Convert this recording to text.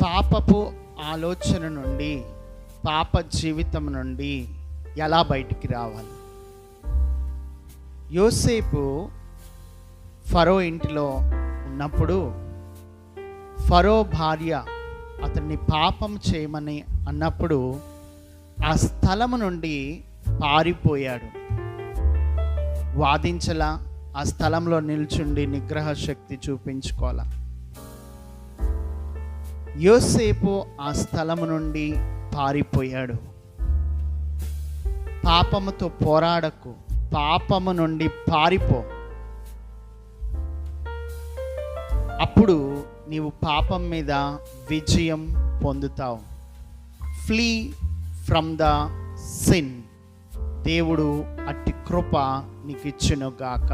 పాపపు ఆలోచన నుండి, పాప జీవితం నుండి ఎలా బయటికి రావాలి? యోసేపు ఫరో ఇంటిలో ఉన్నప్పుడు ఫరో భార్య అతన్ని పాపం చేయమని అన్నప్పుడు ఆ స్థలము నుండి పారిపోయాడు. వాదించలా, ఆ స్థలంలో నిల్చుండి నిగ్రహ శక్తి చూపించుకోవాలా. యోసేపు ఆ స్థలము నుండి పారిపోయాడు. పాపముతో పోరాడకు, పాపము నుండి పారిపో. అప్పుడు నీవు పాపం మీద విజయం పొందుతావు. Flea from the sin. దేవుడు అట్టి కృప నీకు ఇచ్చును గాక.